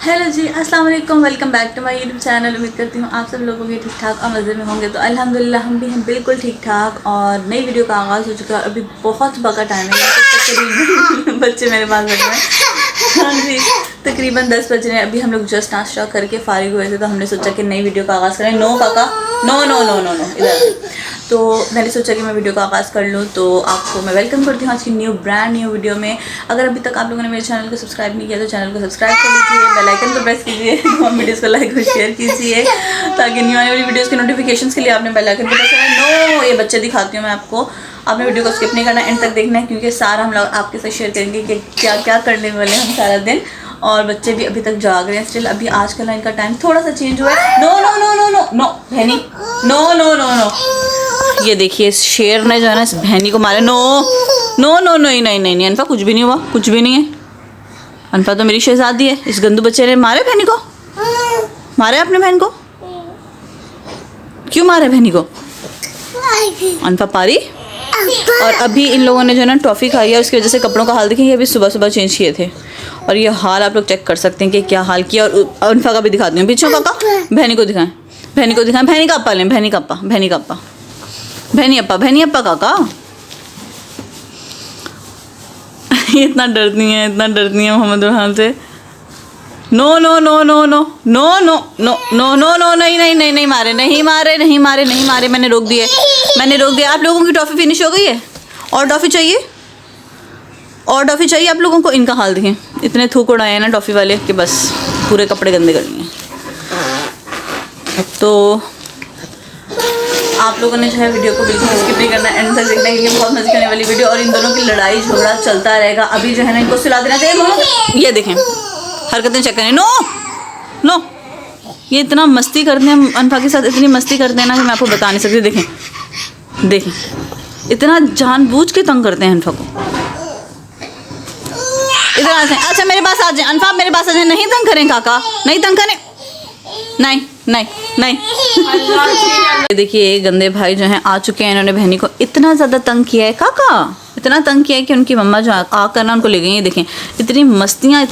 Hello जी, अस्सलाम वालेकुम। Welcome back to my YouTube channel. उम्मीद करती हूँ आप सब लोग होंगे ठीक ठाक और मज़े में होंगे। तो अल्हम्दुलिल्लाह हम भी हैं बिल्कुल ठीक ठाक। और नई वीडियो का आगाज़ हो चुका है। अभी बहुत सुबह का टाइम है, बच्चे मेरे पास बैठे हैं। हाँ जी, तकरीबन 10 बज रहे हैं। अभी हम लोग जस्ट नाश्ता करके फारिग हुए थे, तो हमने सोचा कि नई वीडियो का आगाज़ करें। नो काका, no no no no no, इधर। तो मैंने सोचा कि मैं वीडियो का आगाज़ कर लूँ। तो आपको मैं वेलकम करती हूँ आज की ब्रांड न्यू वीडियो में। अगर अभी तक आप लोगों ने मेरे चैनल को सब्सक्राइब नहीं किया तो चैनल को सब्सक्राइब कर लीजिए, बेल आइकन को प्रेस कीजिए, तमाम वीडियोस को लाइक और शेयर कीजिए ताकि न्यू आने वाली वीडियोस के नोटिफिकेशंस के लिए आपने बेल आइकन को प्रेस करना है। नो, ये बच्चे दिखाती हूँ मैं आपको। आपने वीडियो को स्किप नहीं करना, एंड तक देखना है, क्योंकि सारा हम लोग आपके साथ शेयर करेंगे कि क्या क्या करने वाले हैं हम सारा दिन। और बच्चे भी अभी तक जाग रहे हैं स्टिल। अभी आजकल इनका टाइम थोड़ा सा चेंज हुआ है। No no no no no no बहनी, नो नो नो नो। ये देखिए, इस शेर ने जो है ना इस बहनी को मारे। नो नो नो नहीं नहीं नहीं नहीं, अनफा कुछ भी नहीं हुआ, कुछ भी नहीं है। अनफा तो मेरी शहजादी है। इस गंदू बच्चे ने मारे बहनी को, मारे अपने बहन को। क्यों मारे बहनी को? अनफा पारी। और अभी इन लोगों ने जो है ना टॉफ़ी खाई है, उसकी वजह से कपड़ों का हाल देखेंगे। अभी सुबह सुबह चेंज किए थे और ये हाल आप लोग चेक कर सकते हैं कि क्या हाल किया। और अनफा का भी दिखाती हूँ। पीछे काका, बहनी को दिखाएं, बहनी को दिखाएं। बहनी का अप्पा लें, बहनी का अप्पा, बहनी का अप्पा, बहनी अप्पा, बहनी अप्पा काका। इतना डरती हैं, इतना डरती हैं मोहम्मद रुहान से। No no no no no no no no no no no, नहीं नहीं नहीं नहीं मारे, नहीं मारे, नहीं मारे, नहीं मारे। मैंने रोक दिए, मैंने रोक दिया। आप लोगों की टॉफ़ी फिनिश हो गई है? और टॉफ़ी चाहिए? और टॉफ़ी चाहिए आप लोगों को? इनका हाल देखें, इतने थूक उड़ाए हैं ना टॉफ़ी वाले कि बस पूरे कपड़े गंदे कर लिए। तो आप लोगों ने जो है वीडियो को बिल्कुल स्किप नहीं करना, एंड तक देखना, क्योंकि बहुत मजे करने वाली वीडियो। और इन दोनों की लड़ाई झगड़ा चलता रहेगा। अभी जो है ना इनको सुला देना चाहिए। ये देखें हरकतें चेक करें। नो नो, ये इतना मस्ती करते हैं अनफा के साथ, इतनी मस्ती करते हैं ना कि मैं आपको बता नहीं सकती। देखें देखें, इतना जानबूझ के तंग करते हैं अनफा को। इधर आ जाए, अच्छा मेरे पास आ जाए अनफा, मेरे पास आ जाए। नहीं तंग करें काका, नहीं तंग करें, नहीं नहीं नहीं। देखिए गंदे भाई जो हैं आ चुके हैं। इन्होंने बहनी को इतना ज़्यादा तंग किया है काका, इतना तंग किया है कि उनकी मम्मा जो आकर ना उनको ले गई है। देखें इतनी मस्तियाँ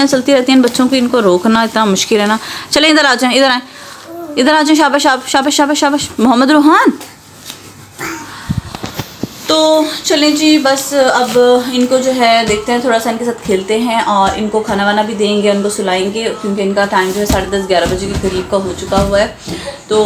चलती रहती हैं बच्चों की, इनको रोकना इतना मुश्किल है ना। चले इधर आ जाएं, इधर आए, इधर आ जाएं। शाबाश शाबाश शाबाश शाबाश मोहम्मद रुहान। तो चलें जी, बस अब इनको जो है देखते हैं, थोड़ा सा इनके साथ खेलते हैं और इनको खाना वाना भी देंगे, उनको सुलाएंगे, क्योंकि इनका टाइम जो है 10:30-11 बजे के करीब का हो चुका हुआ है। तो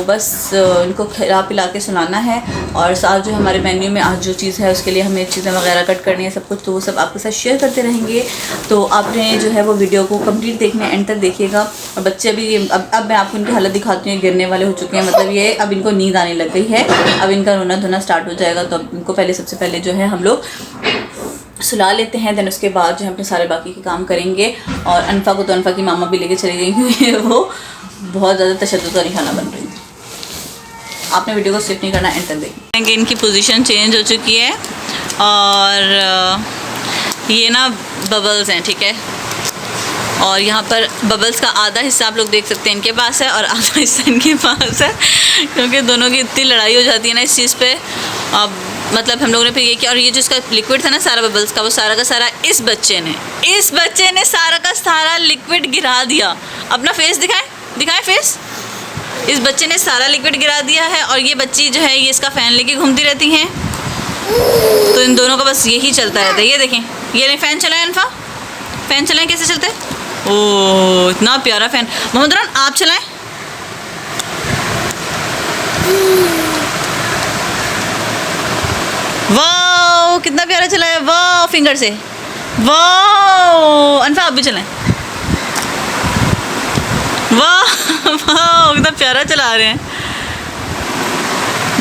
बस इनको खिला पिला के सुलाना है। और साथ जो हमारे मेन्यू में आज जो चीज़ है उसके लिए हमें चीज़ें वगैरह कट करनी है सब कुछ, तो वो सब आपके साथ शेयर करते रहेंगे। तो आपने जो है वो वीडियो को कंप्लीट देखना, एंड तक देखिएगा। और बच्चे अभी अब मैं आपको इनकी हालत दिखाती हूँ। गिरने वाले हो चुके हैं, मतलब ये अब इनको नींद आने लग गई है। अब इनका रोना धोना स्टार्ट हो जाएगा। तो अब इनको पहले सबसे पहले जो है हम लोग सुला लेते हैं, देन उसके बाद जो है अपने सारे बाकी के काम करेंगे। और अनफा को तो अनफा की मामा भी लेके चली गई, क्योंकि वो बहुत ज़्यादा तशद्दुद वाली खाना बन रही है। आपने वीडियो को स्किप नहीं करना, एंड तक देखेंगे। इनकी पोजीशन चेंज हो चुकी है और ये ना बबल्स हैं, ठीक है। और यहाँ पर बबल्स का आधा हिस्सा आप लोग देख सकते हैं इनके पास है और आधा हिस्सा इनके पास है, क्योंकि दोनों की इतनी लड़ाई हो जाती है ना इस चीज़ पे। अब मतलब हम लोगों ने फिर ये किया, और ये जो इसका लिक्विड था ना सारा बबल्स का, वो सारा का सारा इस बच्चे ने सारा का सारा लिक्विड गिरा दिया। अपना फेस दिखाएं फेस। इस बच्चे ने सारा लिक्विड गिरा दिया है। और ये बच्ची जो है ये इसका फ़ैन लेके घूमती रहती हैं। तो इन दोनों का बस यही चलता रहता है। ये देखें, ये नहीं फ़ैन चलाएं अनफा, फ़ैन चलाएं, कैसे चलते हैं? ओह इतना प्यारा फ़ैन। मोहम्मद रुहान आप चलाएं। वाह कितना प्यारा चलाया, वाह फिंगर से, वाह। अनफा आप भी चलाएं, वाह वाह कितना प्यारा चला रहे हैं।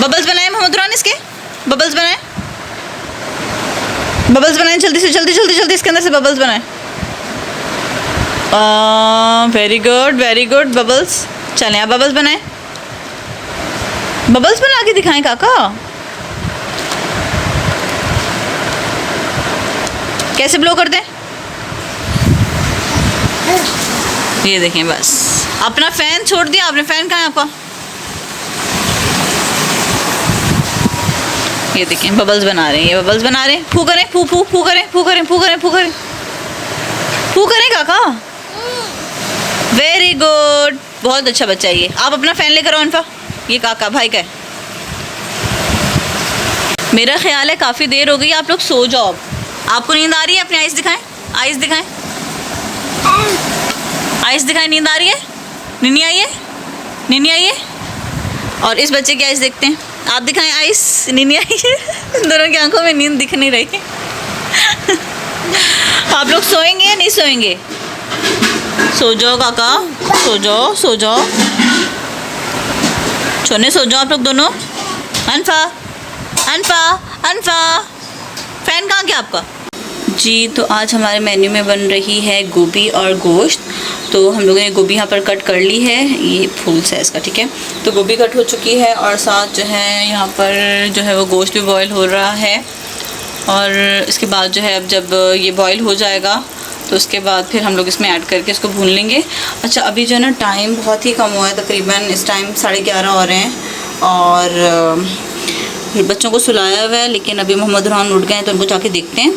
बबल्स बनाए मोहम्मद रुहान, इसके बबल्स बनाए, बबल्स बनाए, जल्दी से जल्दी जल्दी जल्दी इसके अंदर से बबल्स बनाए। Very good bubbles. चलें आप बबल्स बनाएं, बबल्स बना के दिखाएं काका। कैसे ब्लो करते हैं? ये देखें, बस अपना फ़ैन छोड़ दिया आपने। फ़ैन कहाँ है आपका? ये देखें बबल्स बना रहे हैं, ये बबल्स बना रहे हैं। फू करें, फू फू फू करें, फू करें, फू करें, फू करें, फू करें काका। बहुत अच्छा बच्चा है ये। आप अपना फ़ैन लेकर आओ अनफा, ये काका भाई का है। मेरा ख्याल है काफ़ी देर हो गई, आप लोग सो जाओ। आपको नींद आ रही है? अपनी आइज़ दिखाएं, आइज़ दिखाएं, आइज़ दिखाएं। नींद आ रही है? नीनी आई है, नीनी आई है। और इस बच्चे की आइज़ देखते हैं, आप दिखाएं आइज़। नीनी आई है। दोनों की आंखों में नींद दिख नहीं रही। आप लोग सोएंगे या नहीं सोएंगे? सो जाओ काका, सो जाओ, सो जाओ, छोने सो जाओ आप लोग दोनों। अनफा, अनफा, अनफा, फ़ैन कहाँ गया आपका? जी, तो आज हमारे मेन्यू में बन रही है गोभी और गोश्त। तो हम लोगों ने गोभी यहाँ पर कट कर ली है, ये फुल साइज़ का, ठीक है। तो गोभी कट हो चुकी है और साथ जो है यहाँ पर जो है वो गोश्त भी बॉईल हो रहा है। और इसके बाद जो है अब जब ये बॉईल हो जाएगा तो उसके बाद फिर हम लोग इसमें ऐड करके इसको भून लेंगे। अच्छा, अभी जो है ना टाइम बहुत ही कम हुआ है, तकरीबन इस टाइम 11:30 हो रहे हैं और बच्चों को सुलाया हुआ है, लेकिन अभी मोहम्मद रुहान उठ गए हैं तो उनको जाके देखते हैं।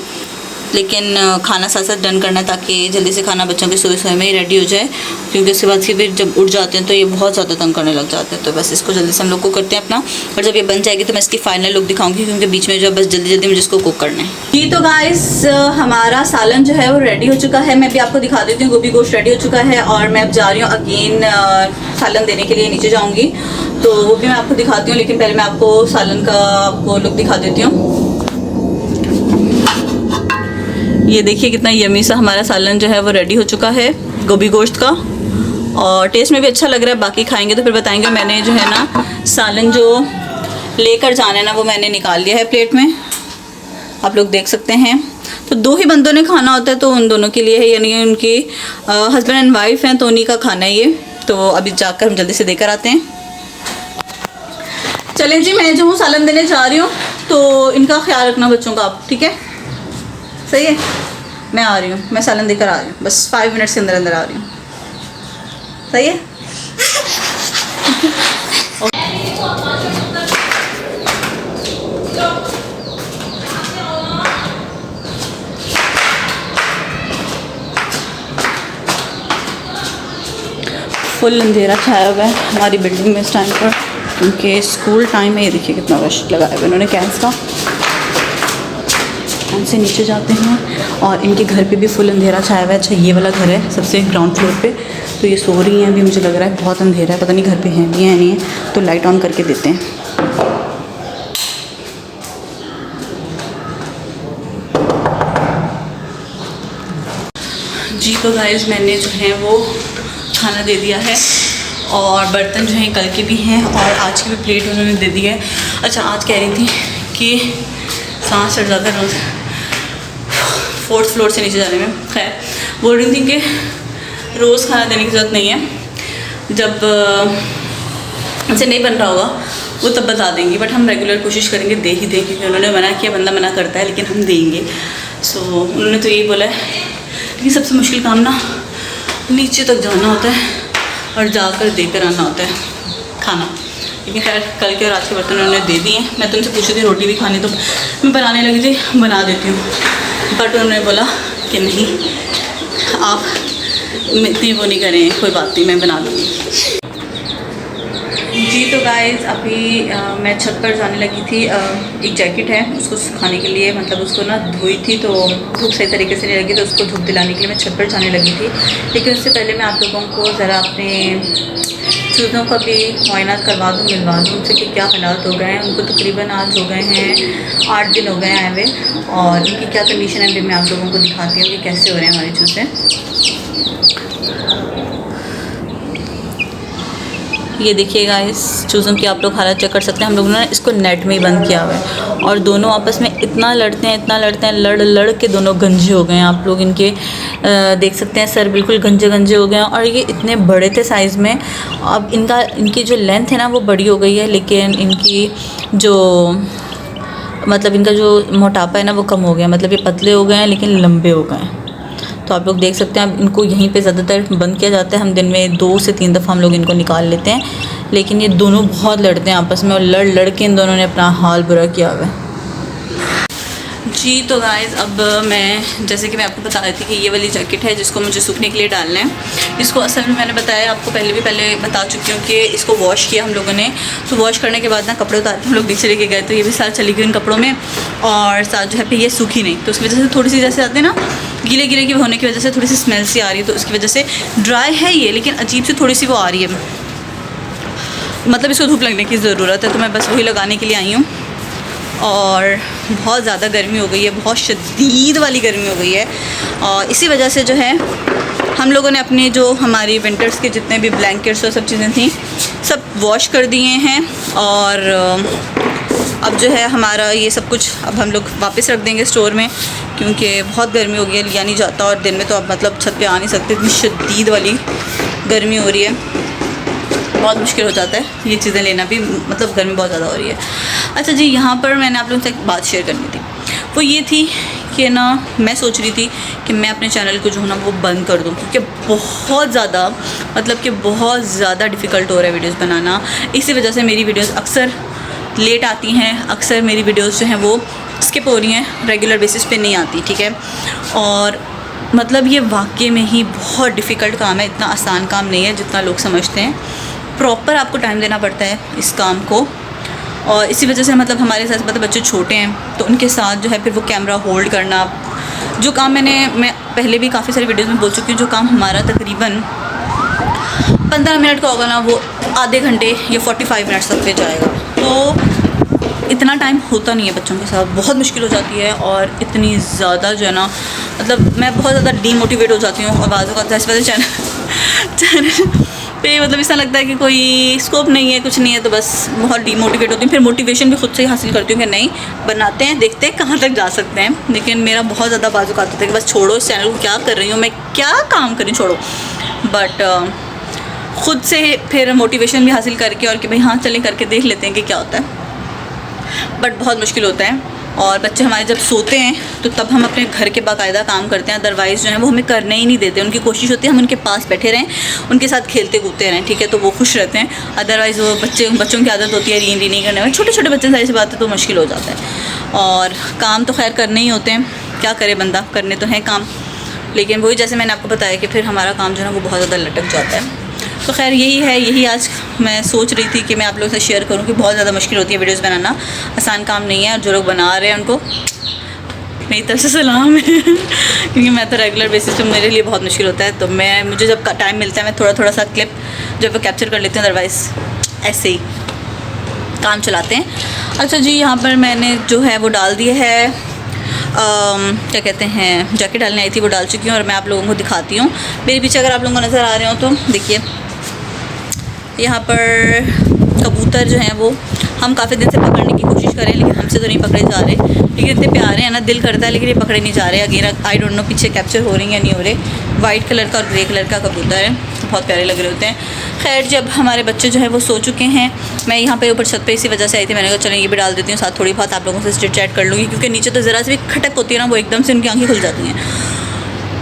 लेकिन खाना साथ साथ डन करना है ताकि जल्दी से खाना बच्चों के सोए में ही रेडी हो जाए, क्योंकि उसके बाद फिर जब उठ जाते हैं तो ये बहुत ज़्यादा तंग करने लग जाते हैं। तो बस इसको जल्दी से हम लोग को करते हैं अपना, और जब ये बन जाएगी तो मैं इसकी फाइनल लुक दिखाऊंगी, क्योंकि बीच में जो बस जल्दी जल्दी मुझे इसको कुक करना है। जी, तो गाइस हमारा सालन जो है वो रेडी हो चुका है। मैं भी आपको दिखा देती हूँ, गोभी गोश्त रेडी हो चुका है और मैं अब जा रही हूँ अगेन सालन देने के लिए, नीचे जाऊँगी तो वो भी मैं आपको दिखाती हूँ। लेकिन पहले मैं आपको सालन का आपको लुक दिखा देती हूँ। ये देखिए कितना यमी सा हमारा सालन जो है वो रेडी हो चुका है गोभी गोश्त का, और टेस्ट में भी अच्छा लग रहा है। बाकी खाएंगे तो फिर बताएंगे। मैंने जो है ना सालन जो लेकर जाना है ना वो मैंने निकाल लिया है प्लेट में, आप लोग देख सकते हैं। तो 2 ही बंदों ने खाना होता है तो उन दोनों के लिए है, यानी उनकी हस्बैंड एंड वाइफ हैं तो उन्हीं का खाना है ये। तो अभी जाकर हम जल्दी से देकर आते हैं। चलें जी, मैं जो हूँ सालन देने जा रही हूँ, तो इनका ख्याल रखना बच्चों का आप, ठीक है? सही है, मैं आ रही हूँ, मैं सालन देकर आ रही हूँ, बस 5 मिनट्स के अंदर अंदर आ रही हूँ। सही है। फुल अंधेरा छाया हुआ है हमारी बिल्डिंग में इस टाइम पर, क्योंकि स्कूल टाइम है। ये देखिए कितना रश लगाया हुआ है इन्होंने कैंस का। से नीचे जाते हैं और इनके घर पे भी फुल अंधेरा छाया हुआ है। अच्छा, ये वाला घर है सबसे ग्राउंड फ्लोर पे, तो ये सो रही हैं अभी। मुझे लग रहा है बहुत अंधेरा है, पता नहीं घर पे हैं भी है नहीं है, तो लाइट ऑन करके देते हैं। जी, तो गाइस मैंने जो है वो खाना दे दिया है और बर्तन जो हैं कल के भी हैं और आज की भी प्लेट उन्होंने दे दी है। अच्छा, आज कह रही थी कि सांस चढ़ जाता है रोज़ 4th फ्लोर से नीचे जाने में। खैर, बोल रही थी कि रोज़ खाना देने की ज़रूरत नहीं है, जब ऐसे नहीं बन रहा होगा वो तब बता देंगी, बट हम रेगुलर कोशिश करेंगे दे ही दें, क्योंकि उन्होंने मना किया, बंदा मना करता है लेकिन हम देंगे। सो उन्होंने तो यही बोला है। लेकिन सबसे मुश्किल काम ना नीचे तक जाना होता है और जाकर देकर आना होता है खाना। लेकिन खैर कल के और आज के बर्तन उन्होंने दे दिए हैं। मैं तो उनसे पूछी थी रोटी भी खानी, तो मैं बनाने लगी थी, बना देती हूँ, बट उन्होंने बोला कि नहीं आप इतनी वो नहीं करें, कोई बात नहीं मैं बना लूँगी। जी, तो गाइस अभी मैं छत पर जाने लगी थी। एक जैकेट है उसको सुखाने के लिए, मतलब उसको ना धोई थी तो धूप सही तरीके से नहीं लगी, तो उसको धूप दिलाने के लिए मैं छत पर जाने लगी थी। लेकिन उससे पहले मैं आप लोगों को ज़रा अपने चूज़ों का भी मुआयना करवा दूँ, मिलवा दूँ उनसे कि क्या हालात हो गए हैं। उनको तकरीबन आज हो गए हैं 8 दिन हो गए आए हुए, और उनकी क्या कंडीशन है अभी मैं आप लोगों को दिखाती हूँ कि कैसे हो रहे हैं हमारे चूज़े। ये देखिएगा इस चूज़ों की आप लोग हालत चेक कर सकते हैं। हम लोगों ने इसको नेट में ही बंद किया हुआ है और दोनों आपस में इतना लड़ते हैं, लड़ के दोनों गंजे हो गए हैं। आप लोग इनके देख सकते हैं, सर बिल्कुल गंजे हो गए हैं और ये इतने बड़े थे साइज़ में। अब इनकी जो लेंथ है ना वो बड़ी हो गई है, लेकिन इनकी जो मतलब इनका जो मोटापा है ना वो कम हो गया, मतलब ये पतले हो गए हैं लेकिन लंबे हो गए हैं। तो आप लोग देख सकते हैं अब इनको यहीं पे ज़्यादातर बंद किया जाता है। हम दिन में 2 से 3 दफ़ा हम लोग इनको निकाल लेते हैं, लेकिन ये दोनों बहुत लड़ते हैं आपस में और लड़ के इन दोनों ने अपना हाल बुरा किया हुआ है। जी, तो गाइस अब मैं जैसे कि मैं आपको बता रही थी कि ये वाली जैकेट है जिसको मुझे सूखने के लिए डालना है। इसको असल में मैंने बताया आपको पहले बता चुकी हूँ कि इसको वॉश किया हम लोगों ने। तो वॉश करने के बाद ना कपड़े उतार के हम लोग नीचे लेके गए, तो ये भी साथ चली गई इन कपड़ों में, और साथ जो है फिर ये सूखी नहीं, तो उसकी वजह से थोड़ी सी जैसे आते हैं ना गीले की होने की वजह से थोड़ी सी स्मेल सी आ रही है, तो उसकी वजह से ड्राई है ये, लेकिन अजीब सी थोड़ी सी वो आ रही है, मतलब इसको धूप लगने की ज़रूरत है। तो मैं बस वही लगाने के लिए आई हूँ। और बहुत ज़्यादा गर्मी हो गई है, बहुत शदीद वाली गर्मी हो गई है, और इसी वजह से जो है हम लोगों ने अपनी जो हमारी विंटर्स के जितने भी ब्लैंकेट्स और सब चीज़ें थी सब वॉश कर दिए हैं। और अब जो है हमारा ये सब कुछ अब हम लोग वापस रख देंगे स्टोर में, क्योंकि बहुत गर्मी हो गई है, लिया नहीं जाता, और दिन में तो अब मतलब छत पे आ नहीं सकते, इतनी शदीद वाली गर्मी हो रही है, बहुत मुश्किल हो जाता है ये चीज़ें लेना भी, मतलब गर्मी बहुत ज़्यादा हो रही है। अच्छा जी, यहाँ पर मैंने आप लोगों से एक बात शेयर करनी थी, वो ये थी कि ना मैं सोच रही थी कि मैं अपने चैनल को जो है ना वो बंद कर दूँ, क्योंकि बहुत ज़्यादा मतलब कि बहुत ज़्यादा डिफ़िकल्ट हो रहा है वीडियोस बनाना। इसी वजह से मेरी वीडियोस अक्सर लेट आती हैं, अक्सर मेरी वीडियोस जो हैं वो स्किप हो रही हैं, रेगुलर बेसिस पे नहीं आती, ठीक है। और मतलब ये वाकई में ही बहुत डिफ़िकल्ट काम है, इतना आसान काम नहीं है जितना लोग समझते हैं। प्रॉपर आपको टाइम देना पड़ता है इस काम को, और इसी वजह से मतलब हमारे साथ मतलब बच्चे छोटे हैं, तो उनके साथ जो है फिर वो कैमरा होल्ड करना, जो काम मैं पहले भी काफ़ी सारी वीडियोस में बोल चुकी हूँ, जो काम हमारा तकरीबन 15 मिनट का होगा ना, वो आधे घंटे या 45 मिनट्स तक पे जाएगा। तो इतना टाइम होता नहीं है बच्चों के साथ, बहुत मुश्किल हो जाती है, और इतनी ज़्यादा जो है ना मतलब मैं बहुत ज़्यादा डीमोटिवेट हो जाती हूँ, और बाज़ वक़्त इस वजह चैनल पे मतलब ऐसा लगता है कि कोई स्कोप नहीं है, कुछ नहीं है, तो बस बहुत डीमोटिवेट होती हूँ। फिर मोटिवेशन भी खुद से ही हासिल करती हूँ कि नहीं बनाते हैं, देखते हैं कहाँ तक जा सकते हैं। लेकिन मेरा बहुत ज़्यादा बाजू का आता था कि बस छोड़ो इस चैनल को, क्या कर रही हूँ मैं, क्या काम करी, छोड़ो। बट ख़ुद से फिर मोटिवेशन भी हासिल करके, और कि भाई हाँ चलें करके देख लेते हैं कि क्या होता है, बट बहुत मुश्किल होता है। और बच्चे हमारे जब सोते हैं तो तब हम अपने घर के बाकायदा काम करते हैं, अदरवाइज़ जो है वो हमें करने ही नहीं देते। उनकी कोशिश होती है हम उनके पास बैठे रहें, उनके साथ खेलते कूदते रहें, ठीक है, तो वो खुश रहते हैं। अदरवाइज़ वो बच्चों की आदत होती है रीन नहीं करने में, छोटे छोटे बच्चे, सारी सी बातें, तो मुश्किल हो जाता है। और काम तो खैर करने ही होते हैं, क्या करे बंदा, करने तो हैं काम, लेकिन वही जैसे मैंने आपको बताया कि फिर हमारा काम जो है वो बहुत ज़्यादा लटक जाता है। तो खैर यही आज मैं सोच रही थी कि मैं आप लोगों से शेयर करूं कि बहुत ज़्यादा मुश्किल होती है वीडियोस बनाना, आसान काम नहीं है, और जो लोग बना रहे हैं उनको मेरी तरफ से सलाम है क्योंकि मैं तो रेगुलर बेसिस पे मेरे लिए बहुत मुश्किल होता है। तो मुझे जब टाइम मिलता है मैं थोड़ा सा क्लिप जो है कैप्चर कर लेती हूँ, अदरवाइज़ ऐसे ही काम चलाते हैं। अच्छा जी, यहाँ पर मैंने जो है वो डाल दिया है, क्या कहते हैं, जैकेट डालने आई थी वो डाल चुकी हूँ, और मैं आप लोगों को दिखाती हूँ। मेरे पीछे अगर आप लोगों को नज़र आ रहे हो तो देखिए, यहाँ पर कबूतर जो हैं वो हम काफ़ी दिन से पकड़ने की कोशिश कर रहे हैं, लेकिन हमसे तो नहीं पकड़े जा रहे, लेकिन इतने प्यारे हैं ना, दिल करता है, लेकिन ये पकड़े नहीं जा रहे। अगेन आई डोंट नो पीछे कैप्चर हो रही हैं या नहीं हो रहे। वाइट कलर का और ग्रे कलर का कबूतर है, बहुत प्यारे लग रहे होते हैं। खैर, जब हमारे बच्चे जो है वो सो चुके हैं, मैं यहाँ पे ऊपर छत पे इसी वजह से आई थी, मैंने कहा चलो ये भी डाल देती हूँ, साथ थोड़ी बहुत आप लोगों से चिट चैट कर लूँगी, क्योंकि नीचे तो ज़रा सी भी खटक होती है ना, वो एकदम से उनकी आँखें खुल जाती हैं।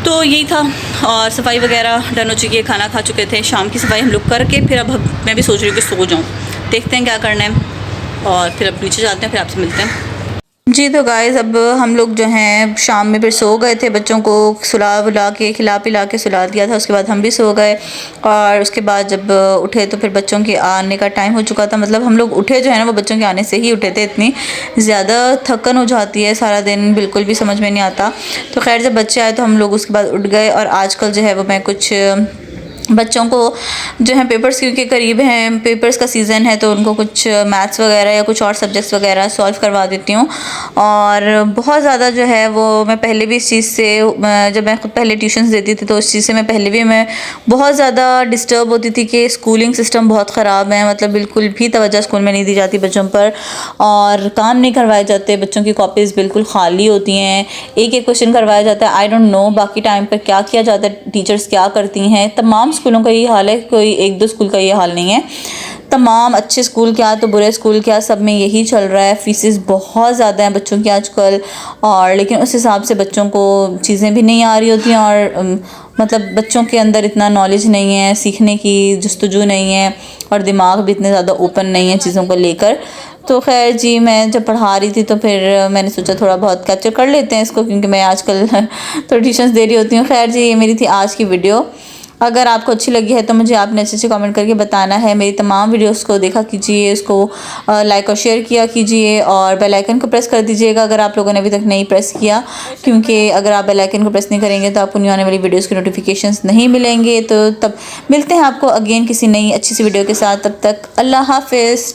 तो यही था, और सफाई वगैरह डन हो चुकी है, खाना खा चुके थे, शाम की सफाई हम लोग करके फिर अब मैं भी सोच रही हूँ कि सो जाऊँ, देखते हैं क्या करना है, और फिर अब नीचे जाते हैं, फिर आपसे मिलते हैं जी। तो गाइज़, अब हम लोग जो हैं शाम में फिर सो गए थे, बच्चों को सुला बुला के खिला पिला के सुला दिया था, उसके बाद हम भी सो गए, और उसके बाद जब उठे तो फिर बच्चों के आने का टाइम हो चुका था। मतलब हम लोग उठे जो है ना वो बच्चों के आने से ही उठे थे, इतनी ज़्यादा थकन हो जाती है, सारा दिन बिल्कुल भी समझ में नहीं आता। तो खैर जब बच्चे आए तो हम लोग उसके बाद उठ गए, और आजकल जो है वो मैं कुछ बच्चों को जो है पेपर्स क्योंकि करीब हैं, पेपर्स का सीज़न है, तो उनको कुछ मैथ्स वगैरह या कुछ और सब्जेक्ट्स वगैरह सॉल्व करवा देती हूँ। और बहुत ज़्यादा जो है वो मैं पहले भी इस चीज़ से, जब मैं खुद पहले ट्यूशन्स देती थी तो उस चीज़ से मैं पहले भी मैं बहुत ज़्यादा डिस्टर्ब होती थी कि स्कूलिंग सिस्टम बहुत ख़राब है, मतलब बिल्कुल भी तवज्जो स्कूल में नहीं दी जाती बच्चों पर, और काम नहीं करवाए जाते, बच्चों की कॉपीज़ बिल्कुल खाली होती हैं, एक क्वेश्चन करवाया जाता है। आई डोंट नो बाकी टाइम पर क्या किया जाता है, टीचर्स क्या करती हैं। तमाम स्कूलों का ये हाल है, कोई एक दो स्कूल का ये हाल नहीं है, तमाम अच्छे स्कूल क्या तो बुरे स्कूल क्या, सब में यही चल रहा है। फीसेस बहुत ज़्यादा हैं बच्चों की आजकल, और लेकिन उस हिसाब से बच्चों को चीज़ें भी नहीं आ रही होती हैं, और मतलब बच्चों के अंदर इतना नॉलेज नहीं है, सीखने की जस्तजू नहीं है, और दिमाग भी इतने ज़्यादा ओपन नहीं है चीज़ों को लेकर। तो खैर जी, मैं जब पढ़ा रही थी तो फिर मैंने सोचा थोड़ा बहुत कैप्चर कर लेते हैं इसको, क्योंकि मैं आजकल तो ट्यूशन्स दे रही होती हूँ। खैर जी, ये मेरी थी आज की वीडियो, अगर आपको अच्छी लगी है तो मुझे आपने अच्छे से कमेंट करके बताना है। मेरी तमाम वीडियोस को देखा कीजिए, उसको लाइक और शेयर किया कीजिए और बेल आइकन को प्रेस कर दीजिएगा अगर आप लोगों ने अभी तक नहीं प्रेस किया, क्योंकि अगर आप बेल आइकन को प्रेस नहीं करेंगे तो आपको न्यू आने वाली वीडियोस के नोटिफिकेशंस नहीं मिलेंगे। तो तब मिलते हैं आपको अगेन किसी नई अच्छी सी वीडियो के साथ। तब तक अल्लाह हाफिज़।